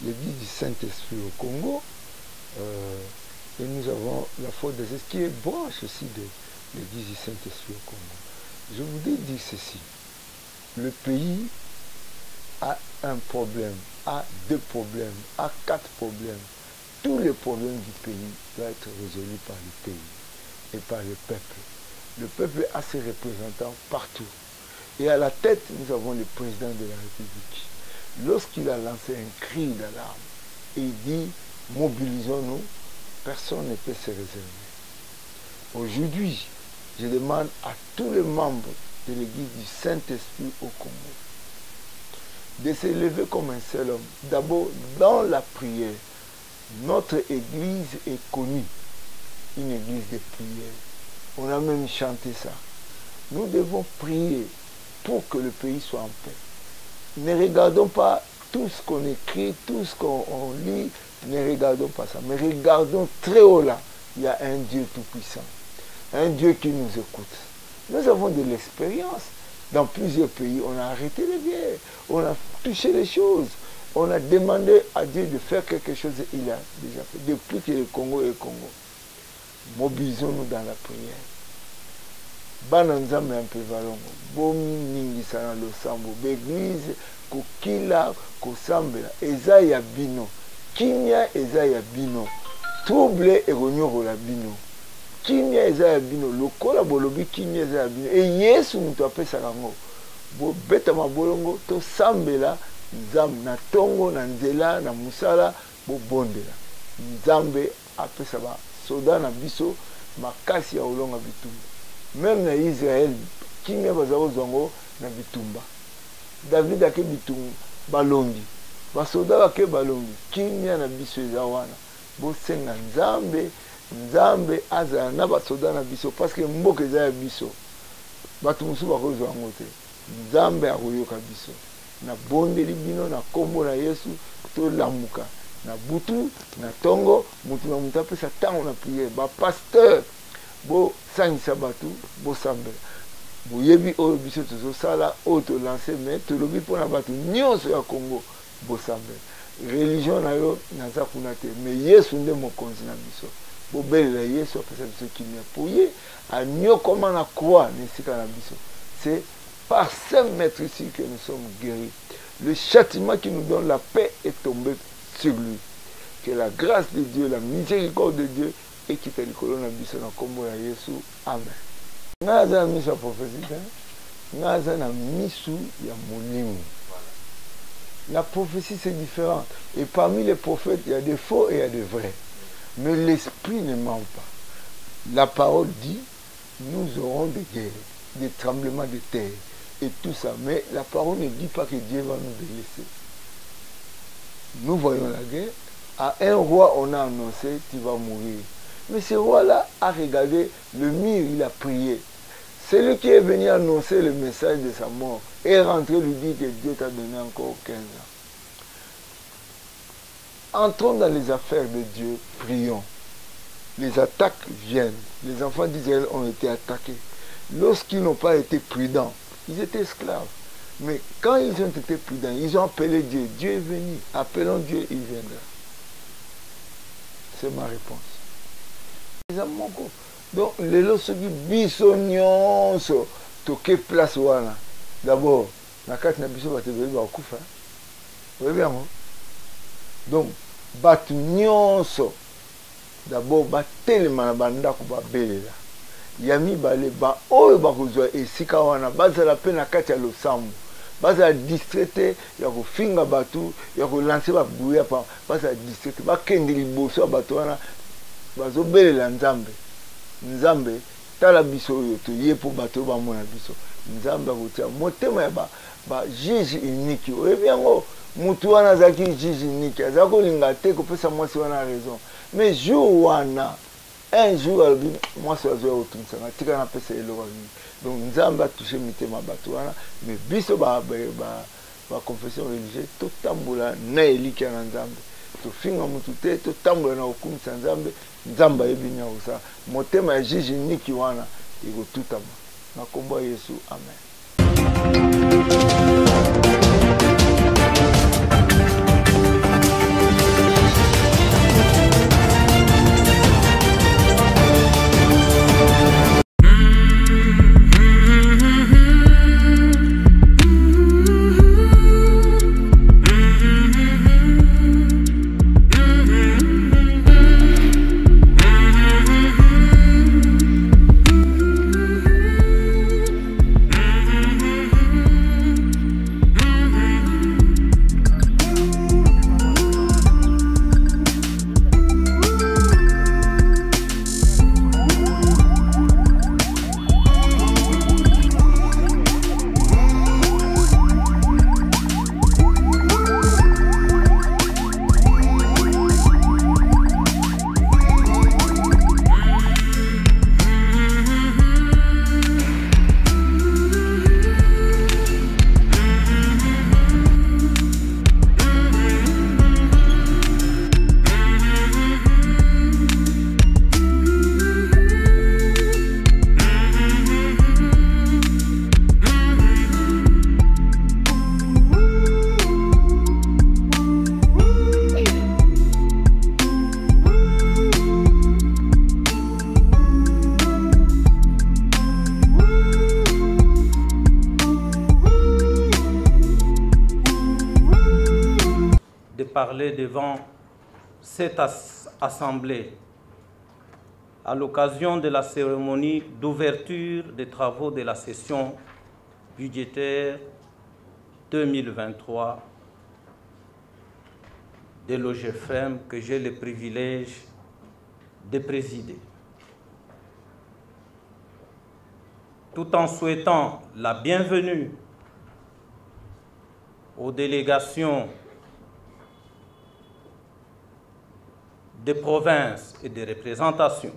l'église du Saint-Esprit au Congo. Et nous avons la foi des esprits qui est branche aussi de l'église du Saint-Esprit au Congo. Je voudrais dire ceci. Le pays a un problème, a 2 problèmes, a 4 problèmes. Tous les problèmes du pays doivent être résolus par le pays et par le peuple. Le peuple a ses représentants partout. Et à la tête, nous avons le président de la République. Lorsqu'il a lancé un cri d'alarme, il dit « Mobilisons-nous », personne ne peut se réserver. Aujourd'hui, je demande à tous les membres de l'église du Saint-Esprit au Congo de se lever comme un seul homme. D'abord, dans la prière, notre église est connue, une église de prière. On a même chanté ça. Nous devons prier pour que le pays soit en paix. Ne regardons pas tout ce qu'on écrit, tout ce qu'on lit, ne regardons pas ça. Mais regardons très haut là, il y a un Dieu tout-puissant, un Dieu qui nous écoute. Nous avons de l'expérience. Dans plusieurs pays, on a arrêté les guerres, on a touché les choses, on a demandé à Dieu de faire quelque chose et il a déjà fait. Depuis que le Congo est Congo, mobilisons-nous dans la prière. Bananzame un peu valongo, bomi mingi sana lo sambo, l'église kokila kosambela, eza ya bino, kimia eza ya bino, trouble et ronyoro la bino. Kimia eza ya bino, lokola bolobi kimia eza ya bino. Et Yesu mutu apesa kango. Bo beta mabolongo to sambela nzambe na tongo na nzela na musala bo bondela. Nzambe apesa ba soda na biso makasi ya olonga bitumba. Même na Israël, kimia bazao zongo na bitumba. David ake bitumba balongi. Ba soda ake balongi. Kimia na biso eza wana. Bo senga nzambe Nzambe azala na basoda na biso parce que mboka eza ya biso bato mosusu bakozwa yango te. Nzambe akoyoka biso na bondeli bino na kombo na Yesu tolamuka na butu na tongo mutu na mutu apesa ntango na priere bapasteur bosangisa bato bosambela boyebi oyo biso tozosala oyo tolanse me tolobi mpona bato nyonso ya Congo bosambela religion na yo naza kuna te me Yesu nde mokonzi na biso. Bobelela Yesu apesa biso kimia pouye anyokoma na croix nesika na biso. C'est par ce maître ici que nous sommes guéris. Le châtiment qui nous donne la paix est tombé sur lui. Que la grâce de Dieu, la miséricorde de Dieu ekita likolo na biso na kombo ya Yesu. Amen. Ngaza na misu ya prophétie, ngaza na misu ya molimo. La prophétie c'est différent. Et parmi les prophètes, il y a des faux et il y a des vrais. Mais l'esprit ne ment pas. La parole dit, nous aurons des guerres, des tremblements de terre et tout ça. Mais la parole ne dit pas que Dieu va nous délaisser. Nous voyons la guerre. À un roi, on a annoncé, tu vas mourir. Mais ce roi-là a regardé le mur, il a prié. Celui qui est venu annoncer le message de sa mort est rentré lui dire que Dieu t'a donné encore 15 ans. Entrons dans les affaires de Dieu, prions. Les attaques viennent. Les enfants d'Israël ont été attaqués. Lorsqu'ils n'ont pas été prudents, ils étaient esclaves. Mais quand ils ont été prudents, ils ont appelé Dieu. Dieu est venu. Appelons Dieu, il viendra. C'est ma réponse. Donc, les lorsque bisognon, toqué place wana. D'abord, la carte n'a pas été venue au Koufa. Vous voyez bien, donc, batu nyonso d'abord batelema na bandako babelela yami bale ba oyo bakozwa esika wana bazala pe na kati ya losambo bazala distraité ya kofinga batu ya kolancer babuya pa bazala distraité bakende liboso ya batu wana bazobelela nzambe nzambe tala biso oyo toye po batu bamona biso nzambe akotia motema ya ba juge unique oyebi yango mutu wana azaki juge unique azaki kolinga te kopesa mwasi wana raison mais jour wana un jour alobi mwasi azoya kotumisanga tika napesa eloko nini donc nzambe atouche mitema bato wana mais biso baconfession religieuse totambola na elikya na nzambe tofinga mutu te totambola na kokumisa nzambe nzambe ayebi nya kosala motema ya juge unique wana ekotutama na kombo ya Yesu amen. parler devant cette assemblée à l'occasion de la cérémonie d'ouverture des travaux de la session budgétaire 2023 de l'OGFM que j'ai le privilège de présider. Tout en souhaitant la bienvenue aux délégations des provinces et des représentations,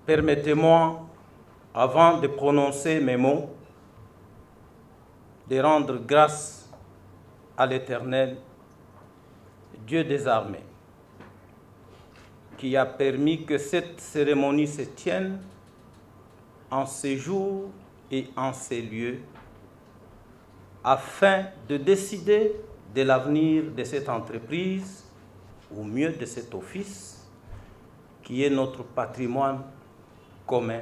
permettez-moi, avant de prononcer mes mots, de rendre grâce à l'Éternel, Dieu des armées, qui a permis que cette cérémonie se tienne en ces jours et en ces lieux, afin de décider de l'avenir de cette entreprise, ou mieux de cet office, qui est notre patrimoine commun,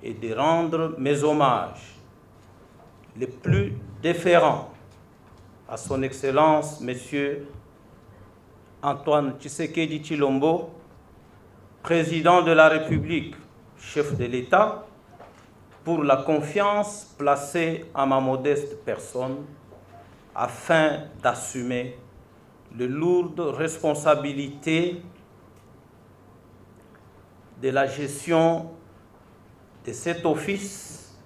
et de rendre mes hommages les plus déférents à son Excellence, Monsieur Antoine Tshisekedi Tshilombo, président de la République, chef de l'État, pour la confiance placée à ma modeste personne afin d'assumer les lourdes responsabilités de la gestion de cet office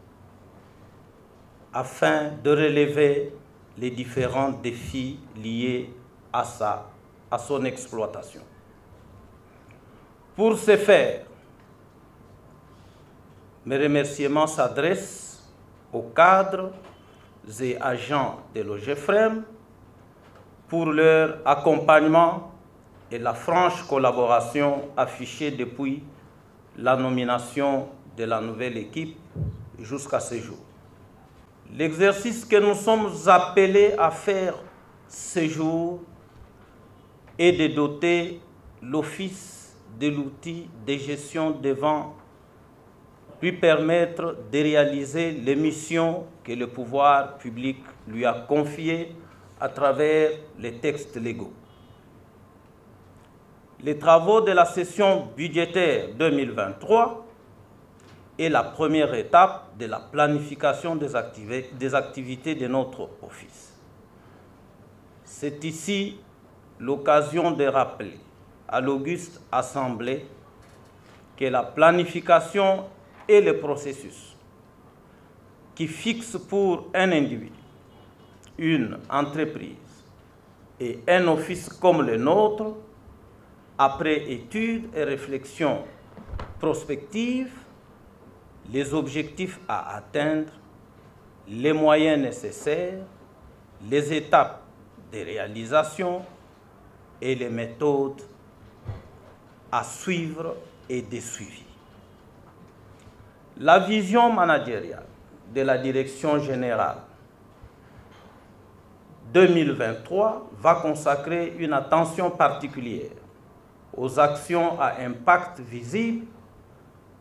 afin de relever les différents défis liés à son exploitation. Pour ce faire, mes remerciements s'adressent aux cadres et agents de l'OGFM pour leur accompagnement et la franche collaboration affichée depuis la nomination de la nouvelle équipe jusqu'à ce jour. L'exercice que nous sommes appelés à faire ce jour est de doter l'Office de l'outil de gestion devant lui permettre de réaliser les missions que le pouvoir public lui a confiées à travers les textes légaux. Les travaux de la session budgétaire 2023 est la première étape de la planification des activités de notre office. C'est ici l'occasion de rappeler à l'auguste Assemblée que la planification est le processus qui fixe pour un individu, une entreprise et un office comme le nôtre, après études et réflexions prospectives, les objectifs à atteindre, les moyens nécessaires, les étapes de réalisation et les méthodes à suivre et de suivi. La vision managériale de la Direction générale 2023 va consacrer une attention particulière aux actions à impact visible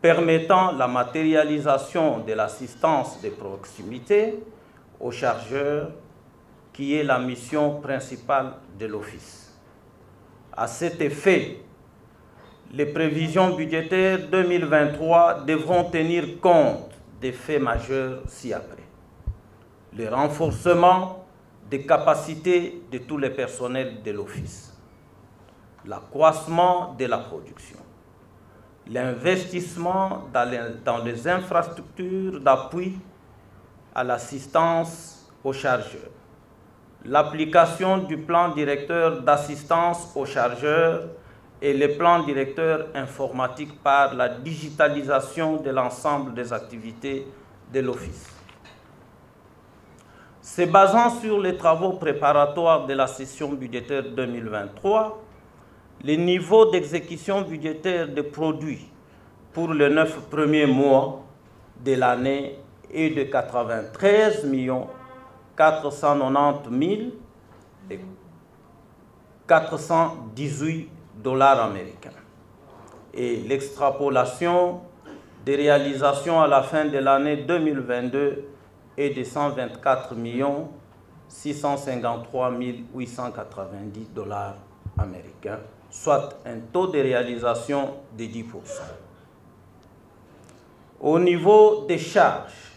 permettant la matérialisation de l'assistance de proximité aux chargeurs, qui est la mission principale de l'Office. À cet effet, les prévisions budgétaires 2023 devront tenir compte des faits majeurs ci-après. Le renforcement des capacités de tous les personnels de l'Office, l'accroissement de la production, l'investissement dans les infrastructures d'appui à l'assistance aux chargeurs, l'application du plan directeur d'assistance aux chargeurs et le plan directeur informatique par la digitalisation de l'ensemble des activités de l'Office. Se basant sur les travaux préparatoires de la session budgétaire 2023, le niveau d'exécution budgétaire des produits pour les 9 premiers mois de l'année est de 93 490 418 $ américains. Et l'extrapolation des réalisations à la fin de l'année 2022 est de 124 653 890 $ américains, soit un taux de réalisation de 10%. Au niveau des charges,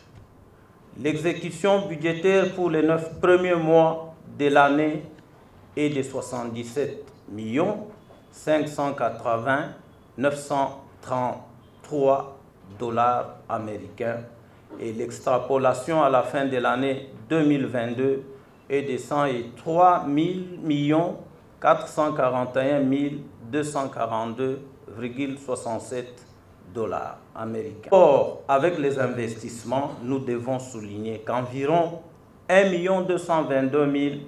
l'exécution budgétaire pour les 9 premiers mois de l'année est de 77 580 933 $ américains et l'extrapolation à la fin de l'année 2022 est de 103 441 242,67 $ américains. Or, avec les investissements, nous devons souligner qu'environ 1 222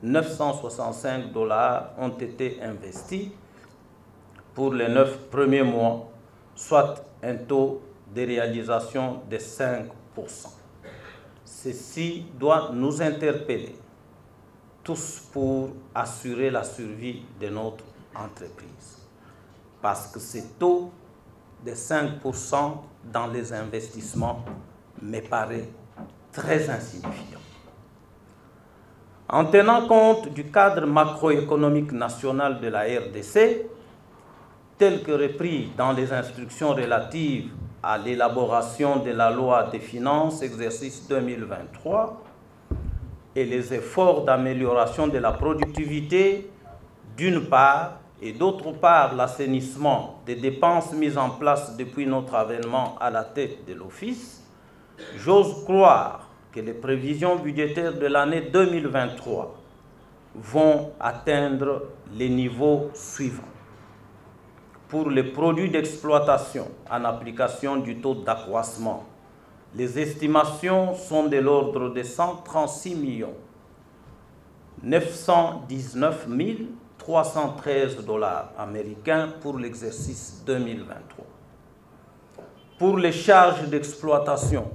965 $ ont été investis pour les 9 premiers mois, soit un taux de réalisation de 5%. Ceci doit nous interpeller tous pour assurer la survie de notre entreprise. Parce que ce taux de 5% dans les investissements me paraît très insignifiant. En tenant compte du cadre macroéconomique national de la RDC, tel que repris dans les instructions relatives à l'élaboration de la loi des finances exercice 2023 et les efforts d'amélioration de la productivité d'une part et d'autre part l'assainissement des dépenses mises en place depuis notre avènement à la tête de l'Office, j'ose croire que les prévisions budgétaires de l'année 2023 vont atteindre les niveaux suivants. Pour les produits d'exploitation en application du taux d'accroissement, les estimations sont de l'ordre de 136 919 313 $ américains pour l'exercice 2023. Pour les charges d'exploitation,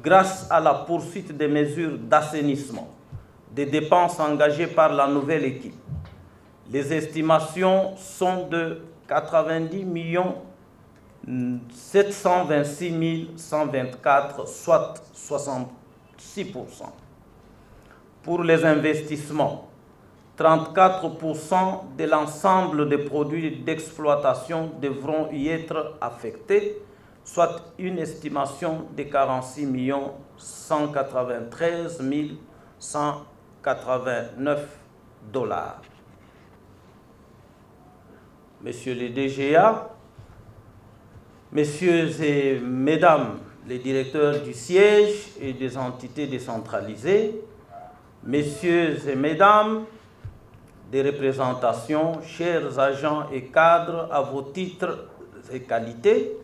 grâce à la poursuite des mesures d'assainissement, des dépenses engagées par la nouvelle équipe, les estimations sont de 90 726 124, soit 66%. Pour les investissements, 34% de l'ensemble des produits d'exploitation devront y être affectés, soit une estimation de 46 193 189 $. Messieurs les DGA, messieurs et mesdames les directeurs du siège et des entités décentralisées, messieurs et mesdames des représentations, chers agents et cadres à vos titres et qualités,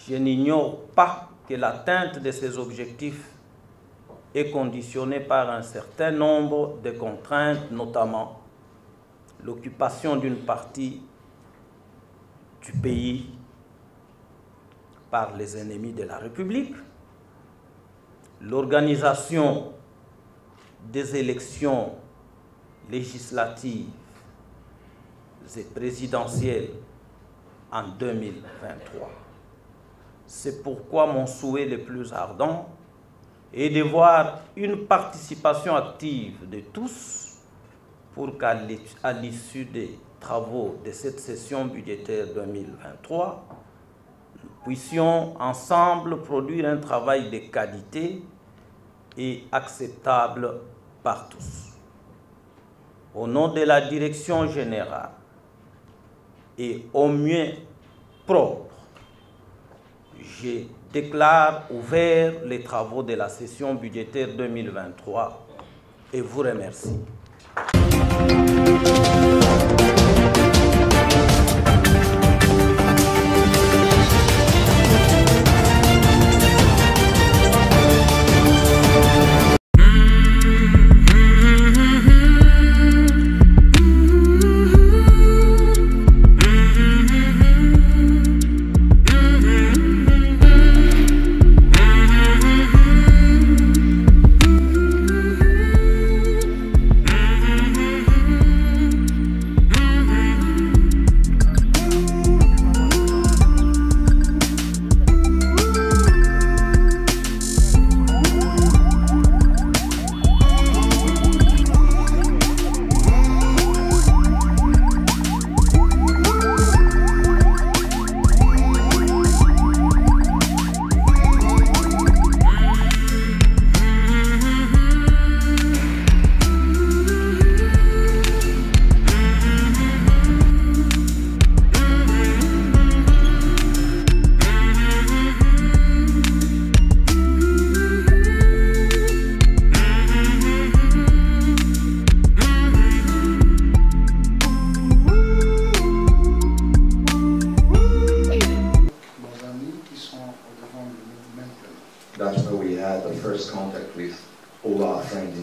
je n'ignore pas que l'atteinte de ces objectifs est conditionnée par un certain nombre de contraintes, notamment l'occupation d'une partie du pays par les ennemis de la République, l'organisation des élections législatives et présidentielles en 2023. C'est pourquoi mon souhait le plus ardent est de voir une participation active de tous pour qu'à l'issue des travaux de cette session budgétaire 2023, nous puissions ensemble produire un travail de qualité et acceptable par tous. Au nom de la direction générale et au mieux propre, je déclare ouverts les travaux de la session budgétaire 2023 et vous remercie.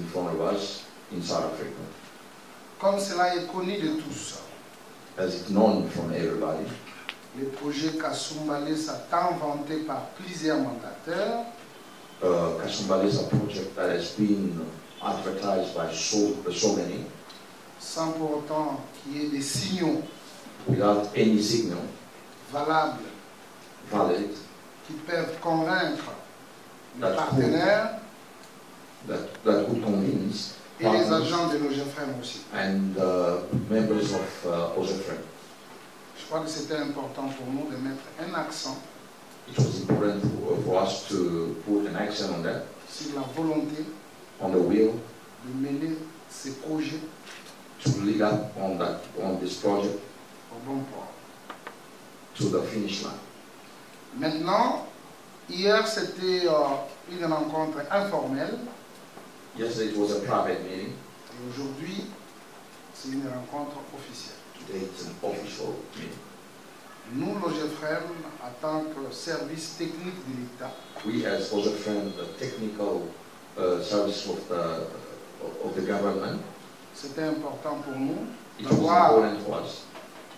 in front of us in South Africa. Comme cela est connu de tous, As it's known from everybody, le projet Kasumbalesa tant vanté par plusieurs mandateurs Kasumbalesa is a project that has been advertised by so many, sans pour autant qu'il y ait des signaux without any signal valables valid qui peuvent convaincre les That's partenaires that could convince et les partners agents de l'OGFREM aussi. and members of OGFREM. Je crois que c'était important pour nous de mettre un accent It was important for us to put an accent on that, sur la volonté on the will de mener ces projets to lead up on this project au bon port. to the finish line. Maintenant, hier c'était une rencontre informelle Yesterday it was a private meeting. et aujourd'hui c'est une rencontre officielle. Today it's an official meeting. Nous, l'OGFREM, en tant que service technique de l'État, We as OGFREM, the technical service of the government, c'était important pour nous it was d'avoir important for us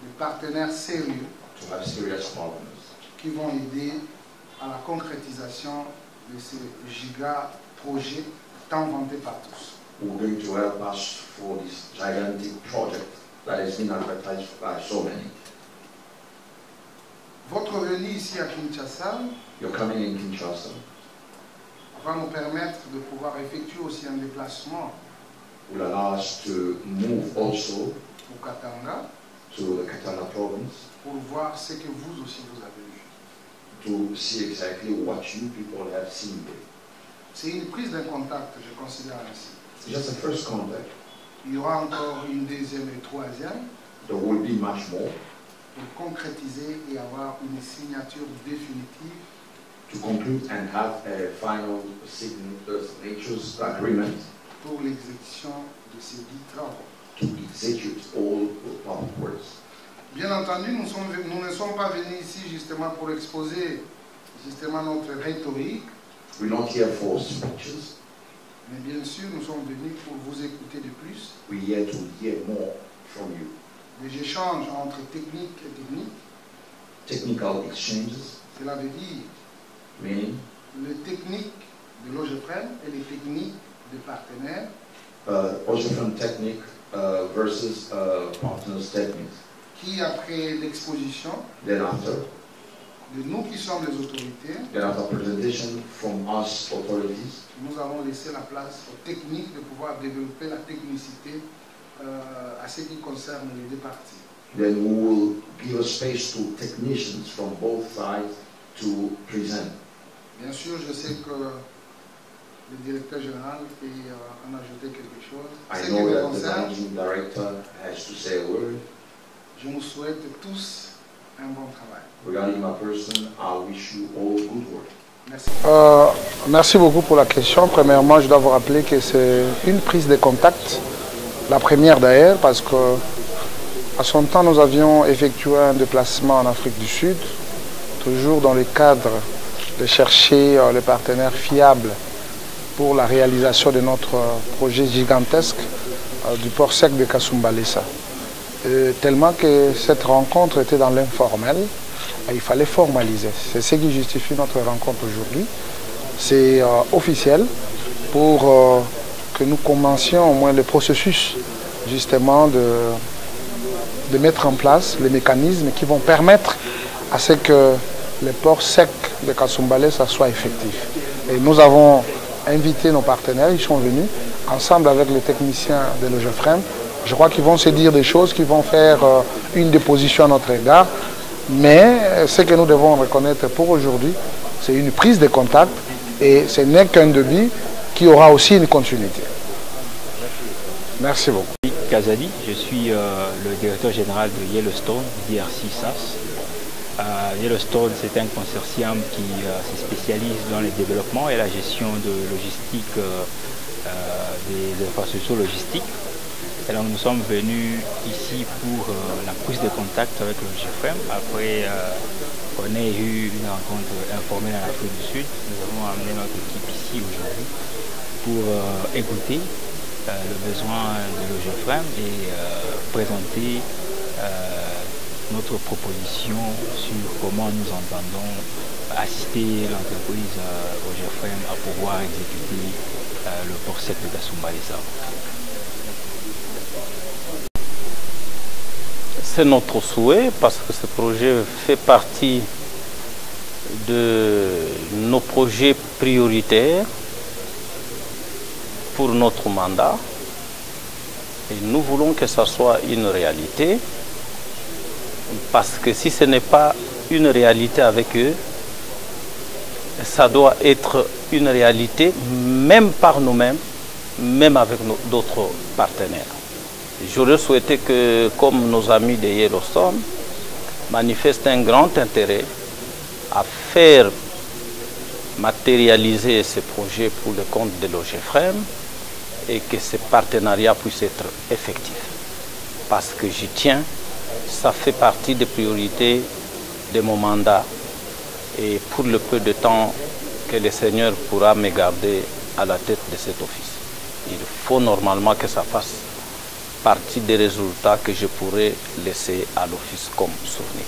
des partenaires sérieux to have serious partners qui vont aider à la concrétisation de ces giga projets tant vantés par tous. who are going to help us for this gigantic project that has been advertised by so many. Votre venue ici à Kinshasa You're coming in Kinshasa va nous permettre de pouvoir effectuer aussi un déplacement will allow us to move also au Katanga to the Katanga province pour voir ce que vous aussi vous avez vu. to see exactly what you people have seen there. C'est une prise de contact, je considère ainsi. It's just the first contact. Il y aura encore une deuxième et troisième There will be much more pour concrétiser et avoir une signature définitive to conclude and have a final signatures agreement pour l'exécution de ces 10 travaux. to execute all the public works. Bien entendu, nous ne sommes pas venus ici justement pour exposer justement notre rhétorique, We're not here for speeches. mais bien sûr, nous sommes venus pour vous écouter de plus. We're here to hear more from you. Des échanges entre technique et technique, Technical exchanges, cela veut dire meaning les techniques de l'OGFREM et les techniques des partenaires, OGFREM technique versus partners technique. qui après l'exposition Then after de nous qui sommes les autorités, presentation from us authorities, nous allons laisser la place aux techniques de pouvoir développer la technicité à ce qui concerne les deux parties. then we will give a space to technicians from both sides to present. Bien sûr, je sais que le directeur général peut en ajouter quelque chose. I Ce qui know me that the concerne, managing director has to say a word. je nous souhaite tous un bon travail. Regarding my person, I wish you all good work. Merci. Merci beaucoup pour la question. Premièrement, je dois vous rappeler que c'est une prise de contact, la première d'ailleurs, parce que à son temps, nous avions effectué un déplacement en Afrique du Sud, toujours dans le cadre de chercher les partenaires fiables pour la réalisation de notre projet gigantesque du port sec de Kasumbalesa. Tellement que cette rencontre était dans l'informel, il fallait formaliser. C'est ce qui justifie notre rencontre aujourd'hui. C'est officiel pour que nous commencions au moins le processus justement de mettre en place les mécanismes qui vont permettre à ce que le port sec de Kasumbalesa soit effectif. Et nous avons invité nos partenaires, ils sont venus ensemble avec les techniciens de l'OGFREM. Je crois qu'ils vont se dire des choses, qu'ils vont faire une déposition à notre égard. Mais ce que nous devons reconnaître pour aujourd'hui, c'est une prise de contact et ce n'est qu'un début qui aura aussi une continuité. Merci beaucoup. Kazadi, je suis le directeur général de Yellowstone, DRC SAS. Yellowstone, c'est un consortium qui se spécialise dans le développement et la gestion de logistique, des infrastructures logistiques. Et donc nous sommes venus ici pour la prise de contact avec le GFM. Après qu'on ait eu une rencontre informelle en Afrique du Sud, nous avons amené notre équipe ici aujourd'hui pour écouter le besoin de l'OGEFREM et présenter notre proposition sur comment nous entendons assister l'entreprise OGEFREM à pouvoir exécuter le port sec de Kasumbalesa. C'est notre souhait parce que ce projet fait partie de nos projets prioritaires pour notre mandat et nous voulons que ça soit une réalité parce que si ce n'est pas une réalité avec eux, ça doit être une réalité même par nous-mêmes, même avec d'autres partenaires. J'aurais souhaité que, comme nos amis de Yellowstone, manifestent un grand intérêt à faire matérialiser ces projets pour le compte de l'OGEFREM et que ces partenariats puissent être effectifs. Parce que j'y tiens, ça fait partie des priorités de mon mandat et pour le peu de temps que le Seigneur pourra me garder à la tête de cet office. Il faut normalement que ça fasse partie des résultats que je pourrais laisser à l'office comme souvenir.